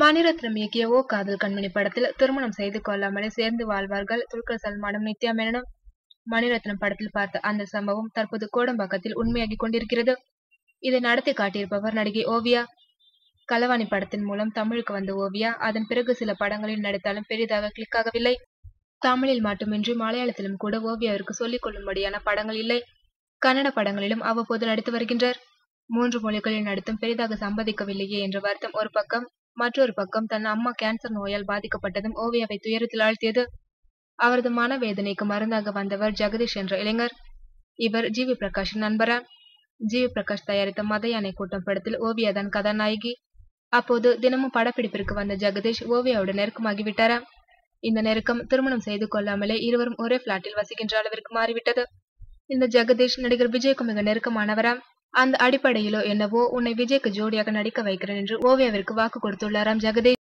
மணிரத்னம் இயக்கிய ஓ காதல் கண்மணி படத்தில் திருமணம் செய்து கொள்ளாமலே சேர்ந்து வாழ்வார்கள் துல்கர் சல்மானும் நித்யா மேனனும். மணிரத்னம் படத்தில் பார்த்த அந்த சம்பவம் தற்போது கோடம்பாக்கத்தில் உண்மையாகி கொண்டிருக்கிறது. இதை நடத்தி காட்டியிருப்பவர் நடிகை ஓவியா. களவாணி படத்தின் மூலம் தமிழுக்கு வந்த ஓவியா அதன் பிறகு சில படங்களில் நடித்தாலும் பெரிதாக கிளிக் ஆகவில்லை. தமிழில் மட்டுமின்றி மலையாளத்திலும் கூட ஓவியாவிற்கு சொல்லிக் கொள்ளும்படியான படங்கள் இல்லை. கன்னட படங்களிலும் அவ்வப்போது நடித்து வருகின்றார். 3 மொழிகளில் நடித்தும் பெரிதாக சம்பாதிக்கவில்லையே என்ற வருத்தம் ஒரு பக்கம். மற்றொரு பக்கம் தன் அம்மா கேன்சர் நோயால் பாதிக்கப்பட்டதும் ஓவியாவை துயரத்தில் ஆழ்த்தியது. அவரது மனவேதனைக்கு மருந்தாக வந்தவர் ஜெகதீஷ் என்ற இளைஞர். இவர் ஜிவி பிரகாஷின் நண்பரா. ஜிவி பிரகாஷ் தயாரித்த மத யானை கூட்டம் படத்தில் ஓவியா தான் கதாநாயகி. அப்போது தினமும் படப்பிடிப்பிற்கு வந்த ஜெகதீஷ் ஓவியாவோடு நெருக்கமாகிவிட்டாரா. இந்த நெருக்கம் திருமணம் செய்து கொள்ளாமலே இருவரும் ஒரே பிளாட்டில் வசிக்கின்ற அளவிற்கு மாறிவிட்டது. இந்த ஜெகதீஷ் நடிகர் விஜய்க்கு மிக நெருக்கமானவராம். அந்த அடிப்படையிலோ என்னவோ உன்னை விஜய்க்கு ஜோடியாக நடிக்க வைக்கிறேன் என்று ஓவியாவிற்கு வாக்கு கொடுத்துள்ளாராம் ஜெகதீஷ்.